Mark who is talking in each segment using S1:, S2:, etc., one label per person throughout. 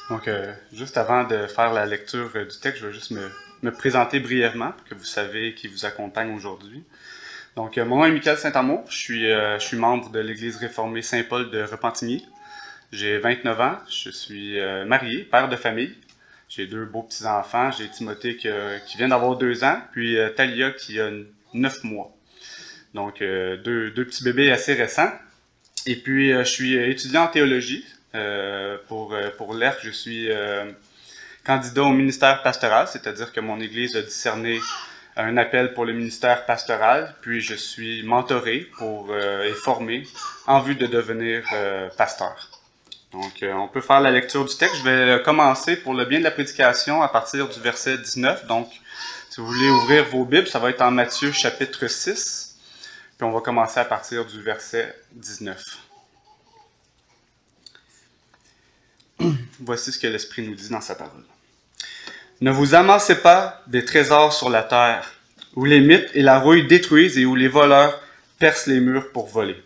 S1: Donc, juste avant de faire la lecture du texte, je vais juste me présenter brièvement pour que vous savez qui vous accompagne aujourd'hui. Donc, mon nom est Michael Saint-Amour, je suis membre de l'Église réformée Saint-Paul de Repentigny. J'ai 29 ans, je suis marié, père de famille. J'ai 2 beaux petits-enfants, j'ai Timothée qui vient d'avoir 2 ans, puis Talia qui a 9 mois. Donc, deux petits bébés assez récents. Et puis, je suis étudiant en théologie. Pour l'ERC, je suis candidat au ministère pastoral, c'est-à-dire que mon Église a discerné un appel pour le ministère pastoral, puis je suis mentoré et formé en vue de devenir pasteur. Donc, on peut faire la lecture du texte. Je vais commencer pour le bien de la prédication à partir du verset 19. Donc, si vous voulez ouvrir vos Bibles, ça va être en Matthieu chapitre 6, puis on va commencer à partir du verset 19. Voici ce que l'Esprit nous dit dans sa parole. Ne vous amassez pas des trésors sur la terre, où les mythes et la rouille détruisent et où les voleurs percent les murs pour voler.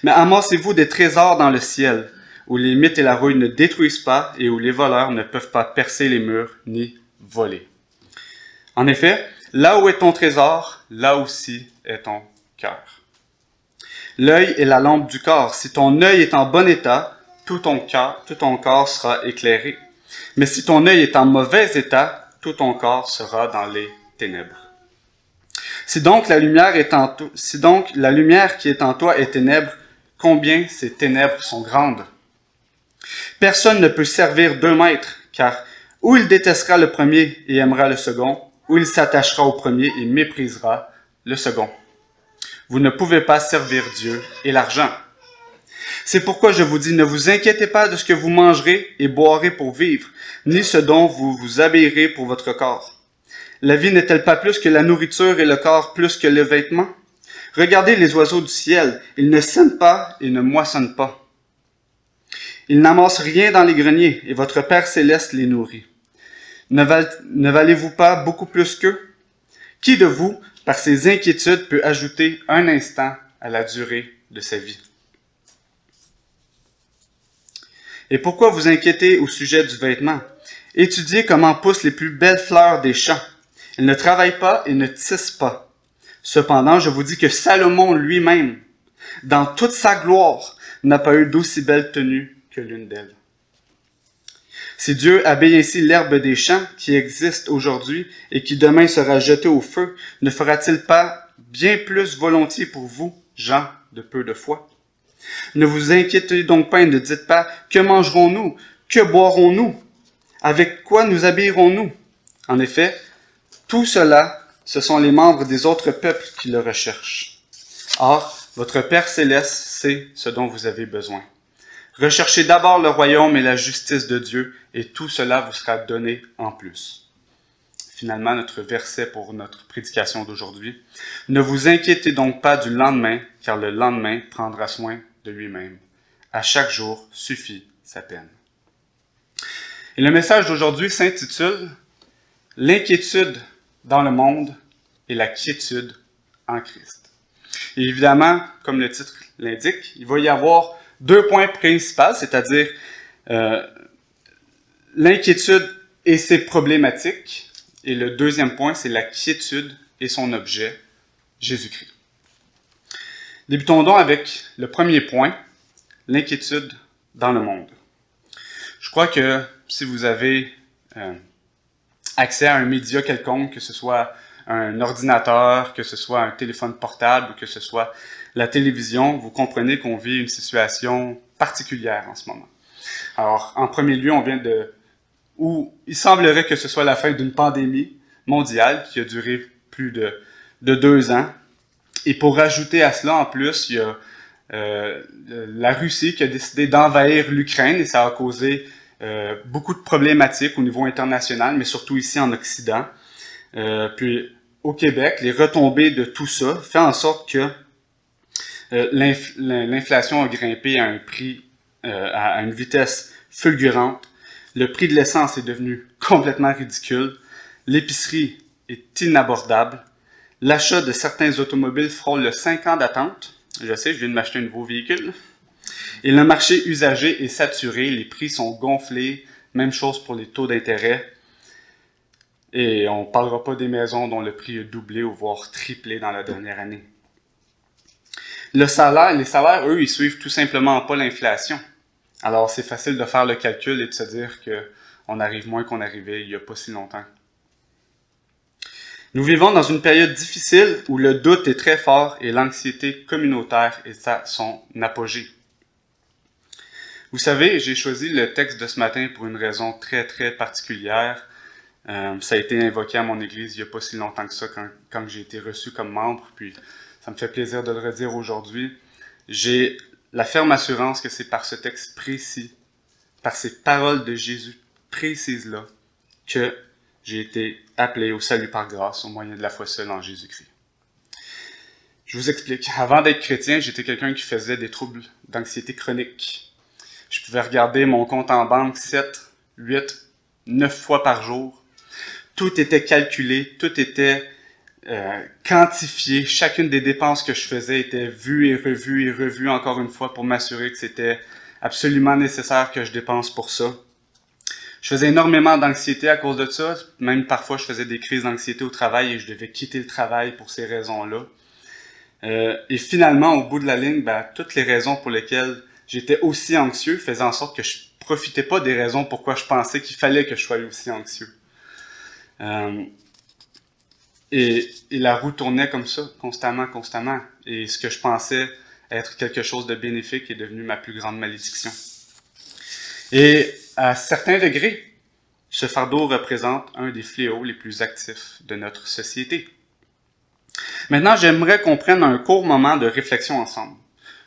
S1: Mais amassez-vous des trésors dans le ciel, où les mythes et la rouille ne détruisent pas et où les voleurs ne peuvent pas percer les murs ni voler. En effet, là où est ton trésor, là aussi est ton cœur. L'œil est la lampe du corps. Si ton œil est en bon état, tout ton corps sera éclairé. Mais si ton œil est en mauvais état, tout ton corps sera dans les ténèbres. Si donc la lumière qui est en toi est ténèbres, combien ces ténèbres sont grandes? Personne ne peut servir 2 maîtres, car ou il détestera le premier et aimera le second, ou il s'attachera au premier et méprisera le second. Vous ne pouvez pas servir Dieu et l'argent. C'est pourquoi je vous dis, ne vous inquiétez pas de ce que vous mangerez et boirez pour vivre, ni ce dont vous vous habillerez pour votre corps. La vie n'est-elle pas plus que la nourriture et le corps plus que le vêtement? Regardez les oiseaux du ciel, ils ne sèment pas et ne moissonnent pas. Ils n'amassent rien dans les greniers, et votre Père céleste les nourrit. Ne valez-vous pas beaucoup plus qu'eux? Qui de vous, par ses inquiétudes, peut ajouter un instant à la durée de sa vie? Et pourquoi vous inquiétez au sujet du vêtement? Étudiez comment poussent les plus belles fleurs des champs. Elles ne travaillent pas et ne tissent pas. Cependant, je vous dis que Salomon lui-même, dans toute sa gloire, n'a pas eu d'aussi belle tenue que l'une d'elles. Si Dieu habille ainsi l'herbe des champs qui existe aujourd'hui et qui demain sera jetée au feu, ne fera-t-il pas bien plus volontiers pour vous, gens de peu de foi? Ne vous inquiétez donc pas et ne dites pas « Que mangerons-nous? Que boirons-nous? Avec quoi nous habillerons-nous? » En effet, tout cela, ce sont les membres des autres peuples qui le recherchent. Or, votre Père céleste sait ce dont vous avez besoin. Recherchez d'abord le royaume et la justice de Dieu, et tout cela vous sera donné en plus. Finalement, notre verset pour notre prédication d'aujourd'hui. Ne vous inquiétez donc pas du lendemain, car le lendemain prendra soin de lui-même. À chaque jour suffit sa peine. Et le message d'aujourd'hui s'intitule « L'inquiétude dans le monde et la quiétude en Christ ». Et évidemment, comme le titre l'indique, il va y avoir 2 points principaux, c'est-à-dire l'inquiétude et ses problématiques. Et le deuxième point, c'est la quiétude et son objet, Jésus-Christ. Débutons donc avec le premier point, l'inquiétude dans le monde. Je crois que si vous avez accès à un média quelconque, que ce soit un ordinateur, que ce soit un téléphone portable, ou que ce soit la télévision, vous comprenez qu'on vit une situation particulière en ce moment. Alors, en premier lieu, où il semblerait que ce soit la fin d'une pandémie mondiale qui a duré plus de 2 ans. Et pour rajouter à cela, en plus, il y a la Russie qui a décidé d'envahir l'Ukraine et ça a causé beaucoup de problématiques au niveau international, mais surtout ici en Occident. Puis au Québec, les retombées de tout ça fait en sorte que l'inflation a grimpé à un prix, à une vitesse fulgurante. Le prix de l'essence est devenu complètement ridicule. L'épicerie est inabordable. L'achat de certains automobiles frôle le 5 ans d'attente. Je sais, je viens de m'acheter un nouveau véhicule. Et le marché usagé est saturé. Les prix sont gonflés. Même chose pour les taux d'intérêt. Et on ne parlera pas des maisons dont le prix a doublé ou voire triplé dans la dernière année. Les salaires, eux, ils suivent tout simplement pas l'inflation. Alors, c'est facile de faire le calcul et de se dire qu'on arrive moins qu'on arrivait il n'y a pas si longtemps. Nous vivons dans une période difficile où le doute est très fort et l'anxiété communautaire est à son apogée. Vous savez, j'ai choisi le texte de ce matin pour une raison très, très particulière. Ça a été invoqué à mon église il n'y a pas si longtemps que ça, quand j'ai été reçu comme membre, puis ça me fait plaisir de le redire aujourd'hui. J'ai la ferme assurance que c'est par ce texte précis, par ces paroles de Jésus précises-là, que j'ai été appelé au salut par grâce au moyen de la foi seule en Jésus-Christ. Je vous explique. Avant d'être chrétien, j'étais quelqu'un qui faisait des troubles d'anxiété chronique. Je pouvais regarder mon compte en banque 7, 8, 9 fois par jour. Tout était calculé, tout était quantifié. Chacune des dépenses que je faisais était vue et revue encore une fois pour m'assurer que c'était absolument nécessaire que je dépense pour ça. Je faisais énormément d'anxiété à cause de ça. Même parfois, je faisais des crises d'anxiété au travail et je devais quitter le travail pour ces raisons-là. Et finalement, au bout de la ligne, toutes les raisons pour lesquelles j'étais aussi anxieux faisaient en sorte que je profitais pas des raisons pourquoi je pensais qu'il fallait que je sois aussi anxieux. Et la roue tournait comme ça, constamment. Et ce que je pensais être quelque chose de bénéfique est devenu ma plus grande malédiction. Et à certains degrés, ce fardeau représente un des fléaux les plus actifs de notre société. Maintenant, j'aimerais qu'on prenne un court moment de réflexion ensemble.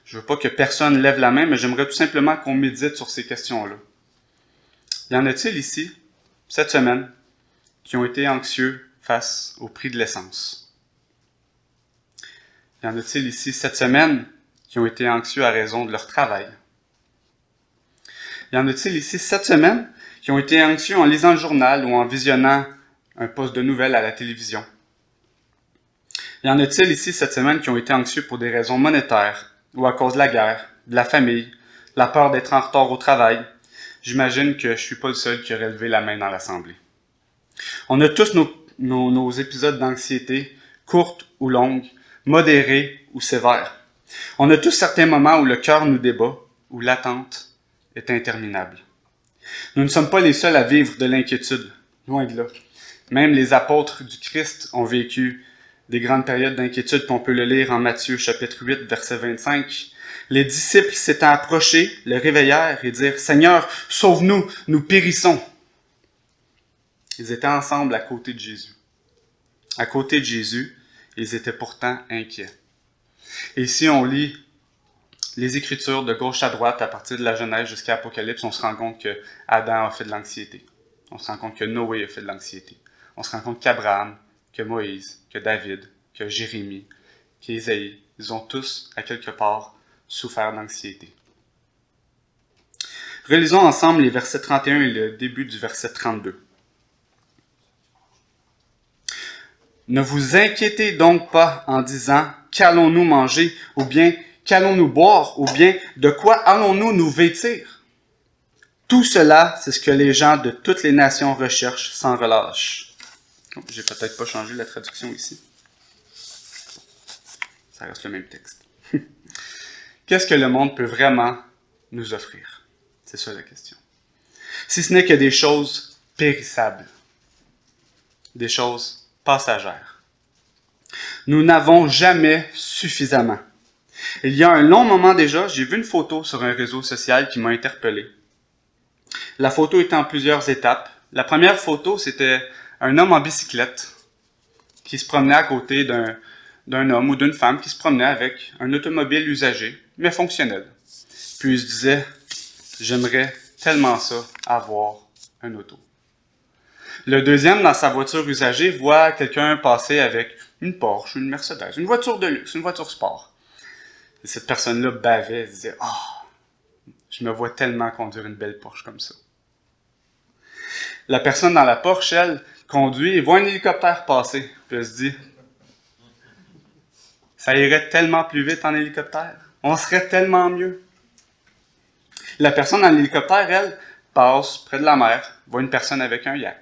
S1: Je veux pas que personne lève la main, mais j'aimerais tout simplement qu'on médite sur ces questions-là. Y en a-t-il ici, cette semaine, qui ont été anxieux face au prix de l'essence? Y en a-t-il ici, cette semaine, qui ont été anxieux à raison de leur travail? Y en a-t-il ici, cette semaine, qui ont été anxieux en lisant le journal ou en visionnant un poste de nouvelles à la télévision? Y en a-t-il ici, cette semaine, qui ont été anxieux pour des raisons monétaires ou à cause de la guerre, de la famille, la peur d'être en retard au travail? J'imagine que je suis pas le seul qui aurait levé la main dans l'assemblée. On a tous nos épisodes d'anxiété, courtes ou longues, modérés ou sévères. On a tous certains moments où le cœur nous débat, où l'attente est interminable. Nous ne sommes pas les seuls à vivre de l'inquiétude, loin de là. Même les apôtres du Christ ont vécu des grandes périodes d'inquiétude, qu'on peut le lire en Matthieu chapitre 8, verset 25. Les disciples s'étant approchés, le réveillèrent et dirent « Seigneur, sauve-nous, nous périssons ». Ils étaient ensemble à côté de Jésus. À côté de Jésus, ils étaient pourtant inquiets. Et si on lit les Écritures de gauche à droite, à partir de la Genèse jusqu'à l'Apocalypse, on se rend compte que Adam a fait de l'anxiété. On se rend compte que Noé a fait de l'anxiété. On se rend compte qu'Abraham, que Moïse, que David, que Jérémie, qu'Ésaïe, ils ont tous, à quelque part, souffert d'anxiété. Relisons ensemble les versets 31 et le début du verset 32. Ne vous inquiétez donc pas en disant « Qu'allons-nous manger » ou bien « Qu'allons-nous boire » ou bien « De quoi allons-nous nous vêtir » Tout cela, c'est ce que les gens de toutes les nations recherchent sans relâche. Oh, j'ai peut-être pas changé la traduction ici. Ça reste le même texte. Qu'est-ce que le monde peut vraiment nous offrir? C'est ça la question. Si ce n'est que des choses périssables, des choses passagères. Nous n'avons jamais suffisamment. Il y a un long moment déjà, j'ai vu une photo sur un réseau social qui m'a interpellé. La photo était en plusieurs étapes. La première photo, c'était un homme en bicyclette qui se promenait à côté d'un homme ou d'une femme qui se promenait avec un automobile usagé, mais fonctionnel. Puis il se disait, j'aimerais tellement ça, avoir un auto. Le deuxième, dans sa voiture usagée, voit quelqu'un passer avec une Porsche, une Mercedes, une voiture de luxe, une voiture sport. Et cette personne-là bavait, elle disait, je me vois tellement conduire une belle Porsche comme ça. La personne dans la Porsche, elle, conduit et voit un hélicoptère passer. Puis elle se dit, ça irait tellement plus vite en hélicoptère. On serait tellement mieux. La personne dans l'hélicoptère, elle, passe près de la mer, voit une personne avec un yacht.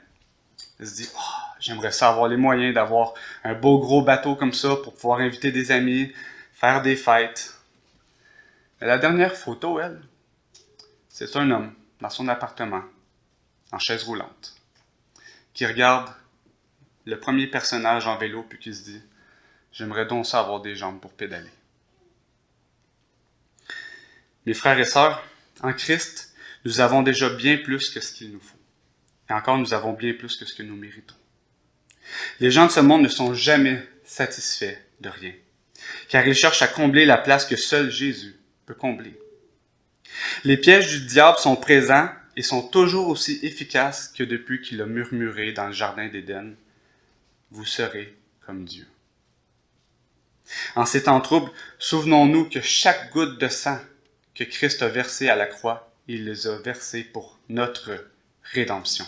S1: Il se dit, oh, j'aimerais ça avoir les moyens d'avoir un beau gros bateau comme ça pour pouvoir inviter des amis, faire des fêtes. Mais la dernière photo, elle, c'est un homme dans son appartement, en chaise roulante, qui regarde le premier personnage en vélo puis qui se dit, j'aimerais donc ça avoir des jambes pour pédaler. Mes frères et sœurs, en Christ, nous avons déjà bien plus que ce qu'il nous faut. Et encore, nous avons bien plus que ce que nous méritons. Les gens de ce monde ne sont jamais satisfaits de rien, car ils cherchent à combler la place que seul Jésus peut combler. Les pièges du diable sont présents et sont toujours aussi efficaces que depuis qu'il a murmuré dans le jardin d'Éden, « Vous serez comme Dieu ». En ces temps troubles, souvenons-nous que chaque goutte de sang que Christ a versée à la croix, il les a versées pour notre rédemption.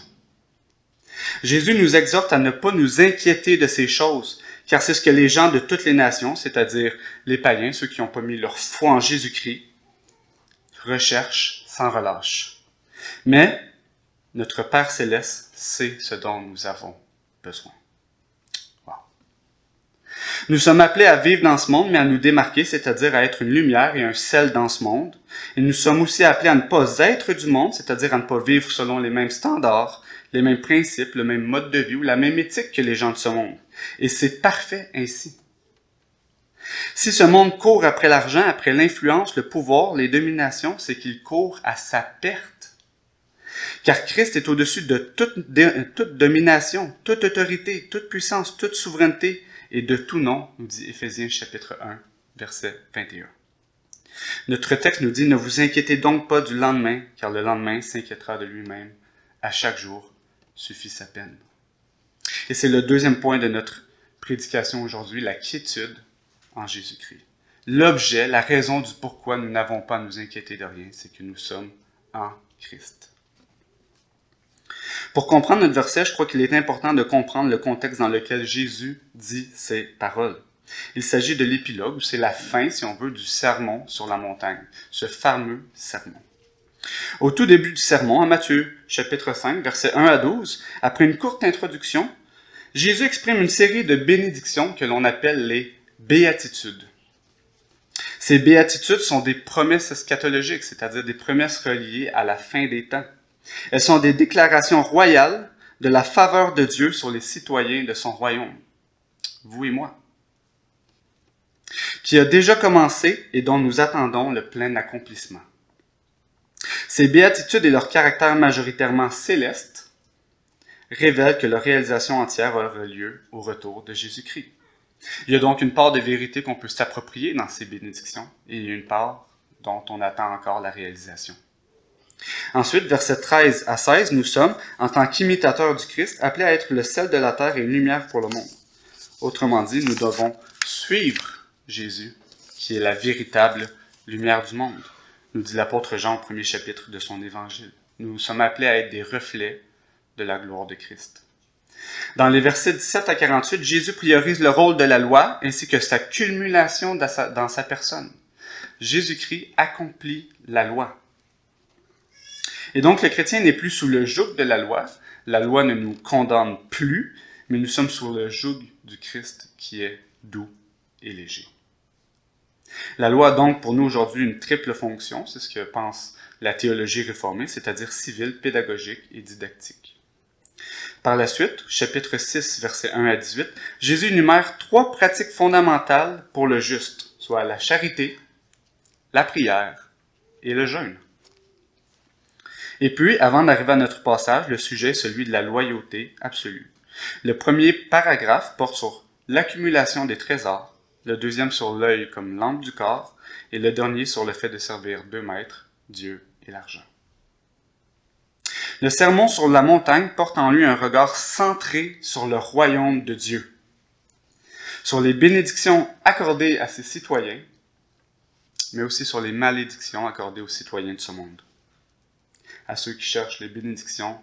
S1: Jésus nous exhorte à ne pas nous inquiéter de ces choses, car c'est ce que les gens de toutes les nations, c'est-à-dire les païens, ceux qui n'ont pas mis leur foi en Jésus-Christ, recherchent sans relâche. Mais notre Père Céleste sait ce dont nous avons besoin. Wow. Nous sommes appelés à vivre dans ce monde, mais à nous démarquer, c'est-à-dire à être une lumière et un sel dans ce monde. Et nous sommes aussi appelés à ne pas être du monde, c'est-à-dire à ne pas vivre selon les mêmes standards, les mêmes principes, le même mode de vie ou la même éthique que les gens de ce monde. Et c'est parfait ainsi. Si ce monde court après l'argent, après l'influence, le pouvoir, les dominations, c'est qu'il court à sa perte. Car Christ est au-dessus de toute domination, toute autorité, toute puissance, toute souveraineté et de tout nom, nous dit Éphésiens chapitre 1, verset 21. Notre texte nous dit « Ne vous inquiétez donc pas du lendemain, car le lendemain s'inquiétera de lui-même. À chaque jour suffit sa peine. » Et c'est le deuxième point de notre prédication aujourd'hui, la quiétude en Jésus-Christ. L'objet, la raison du pourquoi nous n'avons pas à nous inquiéter de rien, c'est que nous sommes en Christ. Pour comprendre notre verset, je crois qu'il est important de comprendre le contexte dans lequel Jésus dit ces paroles. Il s'agit de l'épilogue, ou c'est la fin, si on veut, du sermon sur la montagne, ce fameux sermon. Au tout début du sermon, en Matthieu, chapitre 5, versets 1 à 12, après une courte introduction, Jésus exprime une série de bénédictions que l'on appelle les béatitudes. Ces béatitudes sont des promesses eschatologiques, c'est-à-dire des promesses reliées à la fin des temps. Elles sont des déclarations royales de la faveur de Dieu sur les citoyens de son royaume, vous et moi, qui a déjà commencé et dont nous attendons le plein accomplissement. Ces béatitudes et leur caractère majoritairement céleste révèlent que leur réalisation entière aura lieu au retour de Jésus-Christ. Il y a donc une part de vérité qu'on peut s'approprier dans ces bénédictions et il y a une part dont on attend encore la réalisation. Ensuite, versets 13 à 16, nous sommes, en tant qu'imitateurs du Christ, appelés à être le sel de la terre et une lumière pour le monde. Autrement dit, nous devons suivre Jésus, qui est la véritable lumière du monde, nous dit l'apôtre Jean au premier chapitre de son évangile. Nous sommes appelés à être des reflets de la gloire de Christ. Dans les versets 17 à 48, Jésus priorise le rôle de la loi ainsi que sa culmination dans sa personne. Jésus-Christ accomplit la loi. Et donc, le chrétien n'est plus sous le joug de la loi. La loi ne nous condamne plus, mais nous sommes sous le joug du Christ qui est doux et léger. La loi a donc pour nous aujourd'hui une triple fonction, c'est ce que pense la théologie réformée, c'est-à-dire civile, pédagogique et didactique. Par la suite, chapitre 6, versets 1 à 18, Jésus énumère 3 pratiques fondamentales pour le juste, soit la charité, la prière et le jeûne. Et puis, avant d'arriver à notre passage, le sujet est celui de la loyauté absolue. Le premier paragraphe porte sur l'accumulation des trésors, le deuxième sur l'œil comme lampe du corps, et le dernier sur le fait de servir 2 maîtres, Dieu et l'argent. Le sermon sur la montagne porte en lui un regard centré sur le royaume de Dieu, sur les bénédictions accordées à ses citoyens, mais aussi sur les malédictions accordées aux citoyens de ce monde, à ceux qui cherchent les bénédictions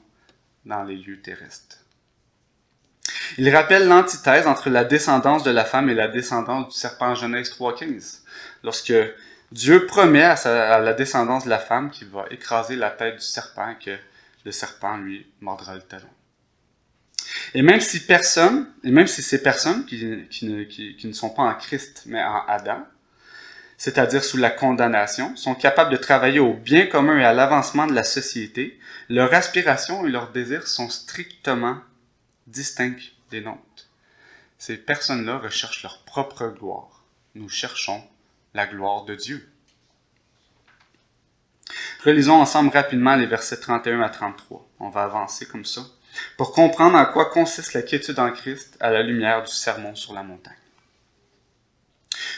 S1: dans les lieux terrestres. Il rappelle l'antithèse entre la descendance de la femme et la descendance du serpent en Genèse 3.15, lorsque Dieu promet à la descendance de la femme qu'il va écraser la tête du serpent et que le serpent lui mordra le talon. Et même si ces personnes qui ne sont pas en Christ, mais en Adam, c'est-à-dire sous la condamnation, sont capables de travailler au bien commun et à l'avancement de la société, leurs aspirations et leurs désirs sont strictement distincts des nôtres. Ces personnes-là recherchent leur propre gloire. Nous cherchons la gloire de Dieu. Relisons ensemble rapidement les versets 31 à 33. On va avancer comme ça, pour comprendre en quoi consiste la quiétude en Christ à la lumière du sermon sur la montagne.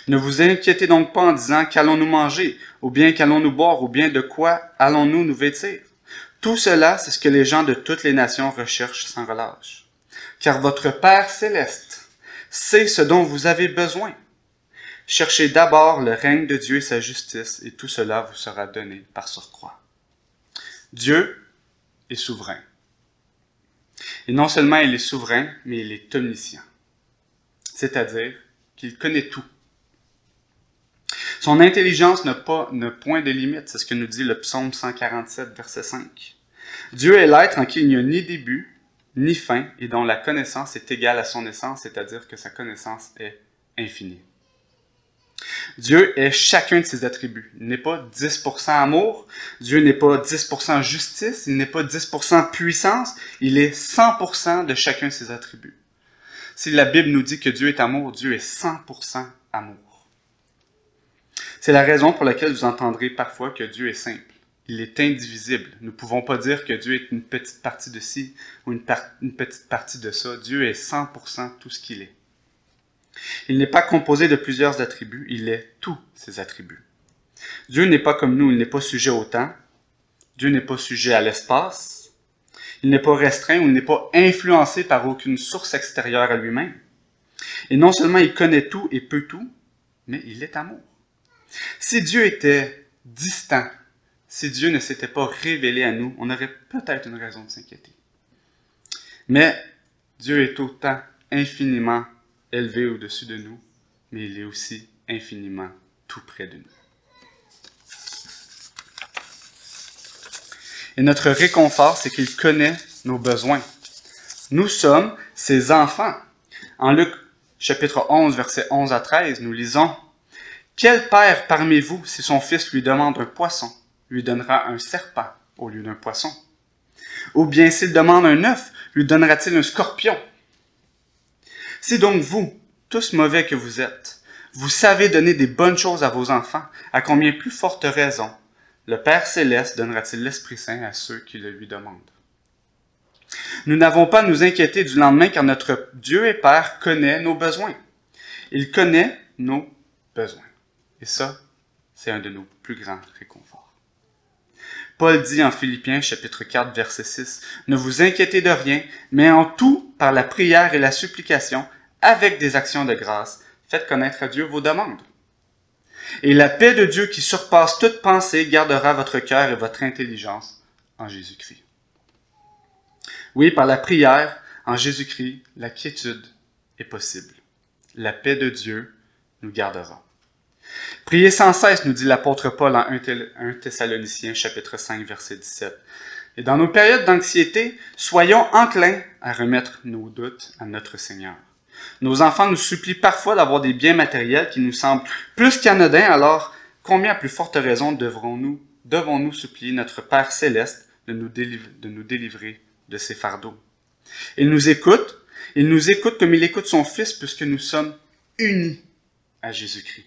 S1: Ne vous inquiétez donc pas en disant « Qu'allons-nous manger ?» ou bien « Qu'allons-nous boire ?» ou bien « De quoi allons-nous nous vêtir ?» Tout cela, c'est ce que les gens de toutes les nations recherchent sans relâche. Car votre Père céleste sait ce dont vous avez besoin. Cherchez d'abord le règne de Dieu et sa justice, et tout cela vous sera donné par surcroît. Dieu est souverain. Et non seulement il est souverain, mais il est omniscient. C'est-à-dire qu'il connaît tout. Son intelligence n'a point de limite, c'est ce que nous dit le psaume 147, verset 5. Dieu est l'être en qui il n'y a ni début, ni fin, et dont la connaissance est égale à son essence, c'est-à-dire que sa connaissance est infinie. Dieu est chacun de ses attributs. Il n'est pas 10% amour, Dieu n'est pas 10% justice, il n'est pas 10% puissance, il est 100% de chacun de ses attributs. Si la Bible nous dit que Dieu est amour, Dieu est 100% amour. C'est la raison pour laquelle vous entendrez parfois que Dieu est simple. Il est indivisible. Nous ne pouvons pas dire que Dieu est une petite partie de ci ou une petite partie de ça. Dieu est 100% tout ce qu'il est. Il n'est pas composé de plusieurs attributs, il est tous ses attributs. Dieu n'est pas comme nous, il n'est pas sujet au temps. Dieu n'est pas sujet à l'espace. Il n'est pas restreint ou il n'est pas influencé par aucune source extérieure à lui-même. Et non seulement il connaît tout et peut tout, mais il est amour. Si Dieu était distant, si Dieu ne s'était pas révélé à nous, on aurait peut-être une raison de s'inquiéter. Mais Dieu est autant infiniment élevé au-dessus de nous, mais il est aussi infiniment tout près de nous. Et notre réconfort, c'est qu'il connaît nos besoins. Nous sommes ses enfants. En Luc, chapitre 11, versets 11 à 13, nous lisons « Quel père parmi vous, si son fils lui demande un poisson, lui donnera un serpent au lieu d'un poisson? Ou bien s'il demande un œuf, lui donnera-t-il un scorpion? Si donc vous, tous mauvais que vous êtes, vous savez donner des bonnes choses à vos enfants, à combien plus forte raison le Père Céleste donnera-t-il l'Esprit Saint à ceux qui le lui demandent? Nous n'avons pas à nous inquiéter du lendemain car notre Dieu et Père connaît nos besoins. Il connaît nos besoins. Et ça, c'est un de nos plus grands réconforts. Paul dit en Philippiens chapitre 4 verset 6, « Ne vous inquiétez de rien, mais en tout, par la prière et la supplication, avec des actions de grâce, faites connaître à Dieu vos demandes. Et la paix de Dieu qui surpasse toute pensée gardera votre cœur et votre intelligence en Jésus-Christ. » Oui, par la prière, en Jésus-Christ, la quiétude est possible. La paix de Dieu nous gardera. Priez sans cesse, nous dit l'apôtre Paul en 1 Thessaloniciens, chapitre 5, verset 17. Et dans nos périodes d'anxiété, soyons enclins à remettre nos doutes à notre Seigneur. Nos enfants nous supplient parfois d'avoir des biens matériels qui nous semblent plus qu'anodins, alors combien à plus forte raison devons-nous supplier notre Père Céleste de nous délivrer de ces fardeaux? Il nous écoute comme il écoute son Fils puisque nous sommes unis à Jésus-Christ.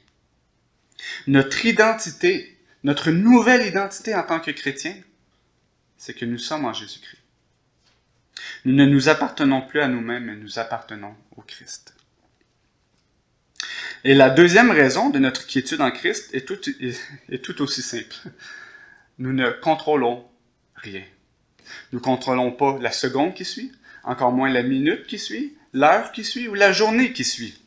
S1: Notre identité, notre nouvelle identité en tant que chrétiens, c'est que nous sommes en Jésus-Christ. Nous ne nous appartenons plus à nous-mêmes, mais nous appartenons au Christ. Et la deuxième raison de notre quiétude en Christ est tout aussi simple. Nous ne contrôlons rien. Nous ne contrôlons pas la seconde qui suit, encore moins la minute qui suit, l'heure qui suit ou la journée qui suit.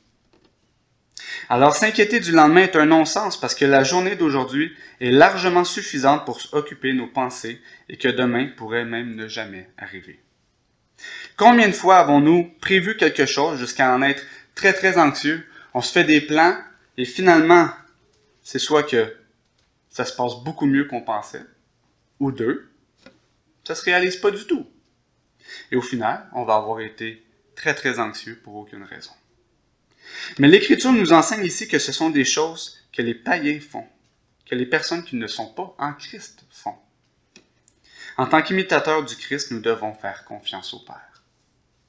S1: Alors s'inquiéter du lendemain est un non-sens parce que la journée d'aujourd'hui est largement suffisante pour occuper nos pensées et que demain pourrait même ne jamais arriver. Combien de fois avons-nous prévu quelque chose jusqu'à en être très très anxieux, on se fait des plans et finalement c'est soit que ça se passe beaucoup mieux qu'on pensait. Ou 2, ça ne se réalise pas du tout. Et au final, on va avoir été très très anxieux pour aucune raison. Mais l'Écriture nous enseigne ici que ce sont des choses que les païens font, que les personnes qui ne sont pas en Christ font. En tant qu'imitateurs du Christ, nous devons faire confiance au Père.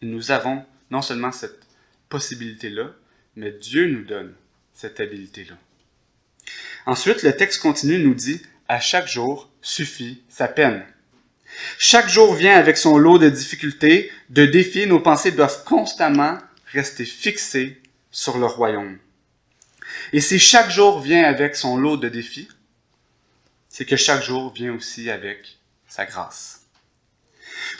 S1: Et nous avons non seulement cette possibilité-là, mais Dieu nous donne cette habilité-là. Ensuite, le texte continue nous dit « À chaque jour suffit sa peine ». Chaque jour vient avec son lot de difficultés, de défis. Nos pensées doivent constamment rester fixées sur le royaume. Et si chaque jour vient avec son lot de défis, c'est que chaque jour vient aussi avec sa grâce.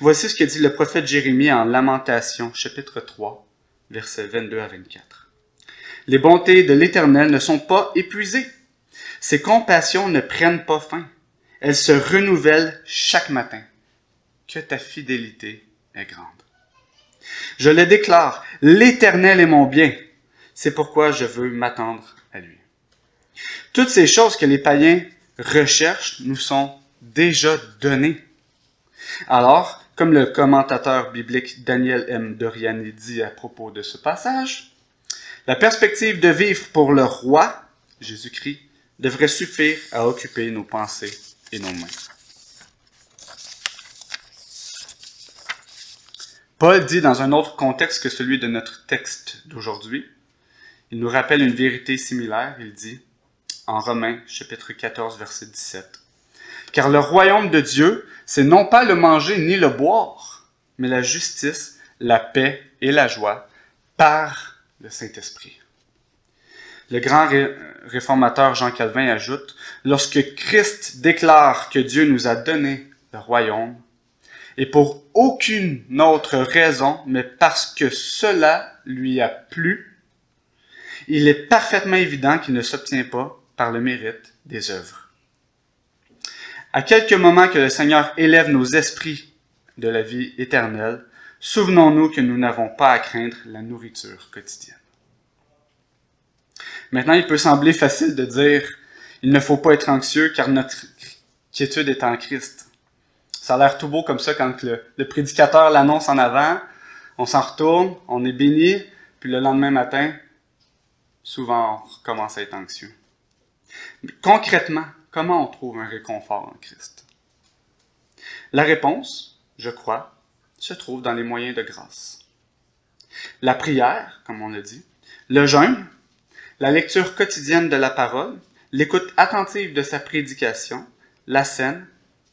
S1: Voici ce que dit le prophète Jérémie en Lamentation, chapitre 3, versets 22 à 24. « Les bontés de l'Éternel ne sont pas épuisées. Ses compassions ne prennent pas fin. Elles se renouvellent chaque matin. Que ta fidélité est grande. Je le déclare, l'Éternel est mon bien. C'est pourquoi je veux m'attendre à lui. » Toutes ces choses que les païens recherchent nous sont déjà données. Alors, comme le commentateur biblique Daniel M. Doriani dit à propos de ce passage, la perspective de vivre pour le roi, Jésus-Christ, devrait suffire à occuper nos pensées et nos mains. Paul dit dans un autre contexte que celui de notre texte d'aujourd'hui, il nous rappelle une vérité similaire, il dit, en Romains, chapitre 14, verset 17, « Car le royaume de Dieu, c'est non pas le manger ni le boire, mais la justice, la paix et la joie par le Saint-Esprit. » Le grand réformateur Jean Calvin ajoute, « Lorsque Christ déclare que Dieu nous a donné le royaume, et pour aucune autre raison, mais parce que cela lui a plu, il est parfaitement évident qu'il ne s'obtient pas par le mérite des œuvres. À quelques moments que le Seigneur élève nos esprits de la vie éternelle, souvenons-nous que nous n'avons pas à craindre la nourriture quotidienne. » Maintenant, il peut sembler facile de dire « Il ne faut pas être anxieux car notre quiétude est en Christ. » Ça a l'air tout beau comme ça quand le prédicateur l'annonce en avant, on s'en retourne, on est béni, puis le lendemain matin, souvent on recommence à être anxieux. Mais concrètement, comment on trouve un réconfort en Christ? La réponse, je crois, se trouve dans les moyens de grâce. La prière, comme on l'a dit, le jeûne, la lecture quotidienne de la parole, l'écoute attentive de sa prédication, la scène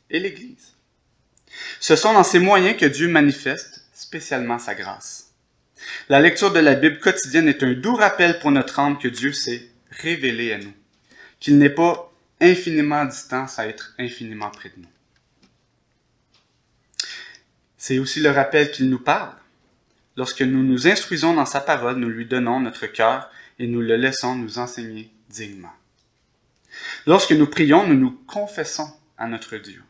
S1: et l'Église. Ce sont dans ces moyens que Dieu manifeste spécialement sa grâce. La lecture de la Bible quotidienne est un doux rappel pour notre âme que Dieu s'est révélé à nous, qu'il n'est pas infiniment distant sans être infiniment près de nous. C'est aussi le rappel qu'il nous parle. Lorsque nous nous instruisons dans sa parole, nous lui donnons notre cœur et nous le laissons nous enseigner dignement. Lorsque nous prions, nous nous confessons à notre Dieu.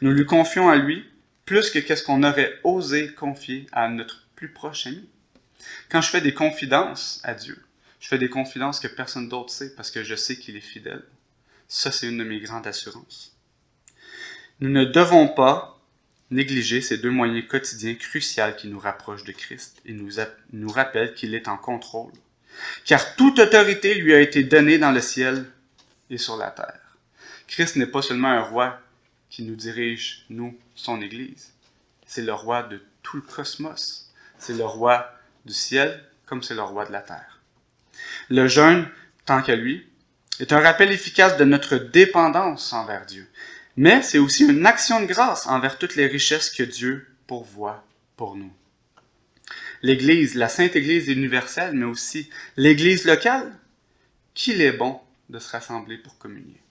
S1: Nous lui confions à lui plus que qu'est-ce qu'on aurait osé confier à notre plus proche ami. Quand je fais des confidences à Dieu, je fais des confidences que personne d'autre sait parce que je sais qu'il est fidèle. Ça, c'est une de mes grandes assurances. Nous ne devons pas négliger ces deux moyens quotidiens cruciaux qui nous rapprochent de Christ et nous rappellent qu'il est en contrôle. Car toute autorité lui a été donnée dans le ciel et sur la terre. Christ n'est pas seulement un roi qui nous dirige, nous, son Église. C'est le roi de tout le cosmos. C'est le roi du ciel comme c'est le roi de la terre. Le jeûne, tant qu'à lui, est un rappel efficace de notre dépendance envers Dieu. Mais c'est aussi une action de grâce envers toutes les richesses que Dieu pourvoit pour nous. L'Église, la Sainte Église universelle, mais aussi l'Église locale, qu'il est bon de se rassembler pour communier.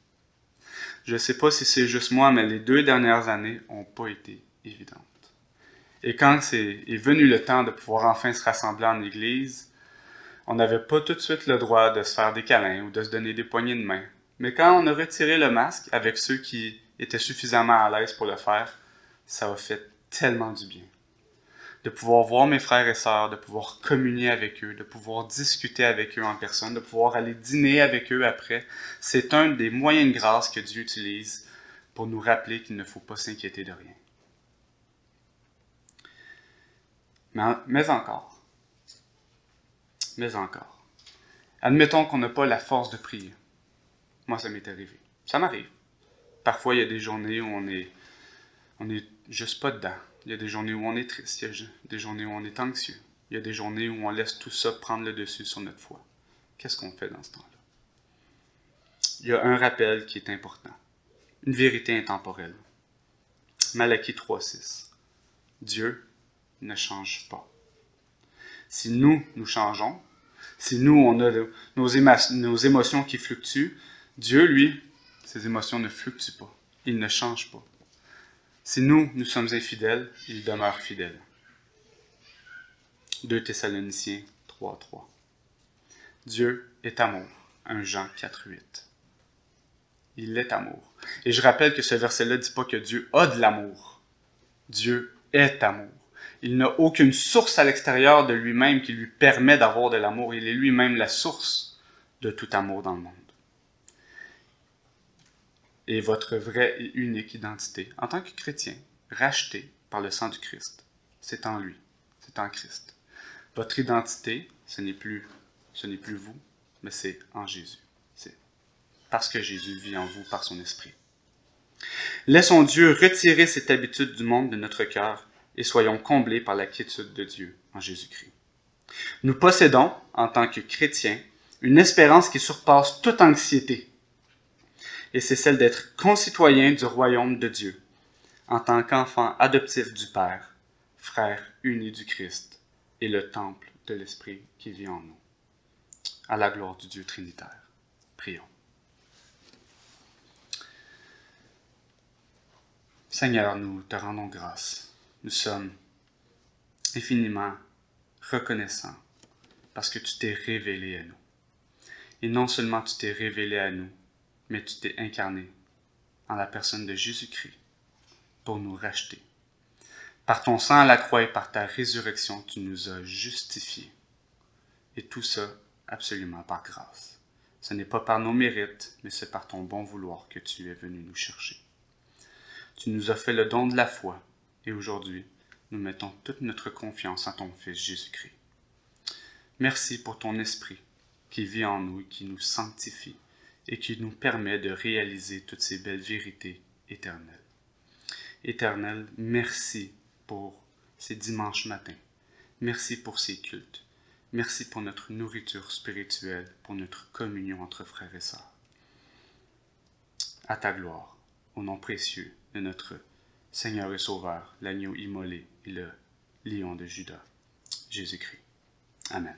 S1: Je ne sais pas si c'est juste moi, mais les 2 dernières années n'ont pas été évidentes. Et quand est venu le temps de pouvoir enfin se rassembler en Église, on n'avait pas tout de suite le droit de se faire des câlins ou de se donner des poignées de main. Mais quand on a retiré le masque avec ceux qui étaient suffisamment à l'aise pour le faire, ça a fait tellement du bien. de pouvoir voir mes frères et sœurs, de pouvoir communier avec eux, de pouvoir discuter avec eux en personne, de pouvoir aller dîner avec eux après. C'est un des moyens de grâce que Dieu utilise pour nous rappeler qu'il ne faut pas s'inquiéter de rien. Mais encore, admettons qu'on n'a pas la force de prier. Moi, ça m'est arrivé. Ça m'arrive. Parfois, il y a des journées où on est juste pas dedans. Il y a des journées où on est triste. Il y a des journées où on est anxieux. Il y a des journées où on laisse tout ça prendre le dessus sur notre foi. Qu'est-ce qu'on fait dans ce temps-là? Il y a un rappel qui est important. Une vérité intemporelle. Malachie 3:6. Dieu ne change pas. Si nous changeons, si nous, on a nos émotions qui fluctuent, Dieu, lui, ses émotions ne fluctuent pas. Il ne change pas. Si nous sommes infidèles, il demeure fidèle. 2 Thessaloniciens 3:3. Dieu est amour. 1 Jean 4:8. Il est amour. Et je rappelle que ce verset-là ne dit pas que Dieu a de l'amour. Dieu est amour. Il n'a aucune source à l'extérieur de lui-même qui lui permet d'avoir de l'amour. Il est lui-même la source de tout amour dans le monde. Et votre vraie et unique identité, en tant que chrétien, racheté par le sang du Christ, c'est en lui, c'est en Christ. Votre identité, ce n'est plus vous, mais c'est en Jésus. C'est parce que Jésus vit en vous par son esprit. Laissons Dieu retirer cette habitude du monde de notre cœur et soyons comblés par la quiétude de Dieu en Jésus-Christ. Nous possédons, en tant que chrétiens, une espérance qui surpasse toute anxiété. Et c'est celle d'être concitoyens du royaume de Dieu, en tant qu'enfants adoptifs du Père, frères unis du Christ, et le temple de l'Esprit qui vit en nous. À la gloire du Dieu Trinitaire. Prions. Seigneur, nous te rendons grâce. Nous sommes infiniment reconnaissants parce que tu t'es révélé à nous. Et non seulement tu t'es révélé à nous, mais tu t'es incarné en la personne de Jésus-Christ pour nous racheter. Par ton sang à la croix et par ta résurrection, tu nous as justifiés. Et tout ça, absolument par grâce. Ce n'est pas par nos mérites, mais c'est par ton bon vouloir que tu es venu nous chercher. Tu nous as fait le don de la foi, et aujourd'hui, nous mettons toute notre confiance en ton Fils Jésus-Christ. Merci pour ton Esprit qui vit en nous et qui nous sanctifie et qui nous permet de réaliser toutes ces belles vérités éternelles. Éternel, merci pour ces dimanches matins. Merci pour ces cultes. Merci pour notre nourriture spirituelle, pour notre communion entre frères et sœurs. À ta gloire, au nom précieux de notre Seigneur et Sauveur, l'agneau immolé et le lion de Juda, Jésus-Christ. Amen.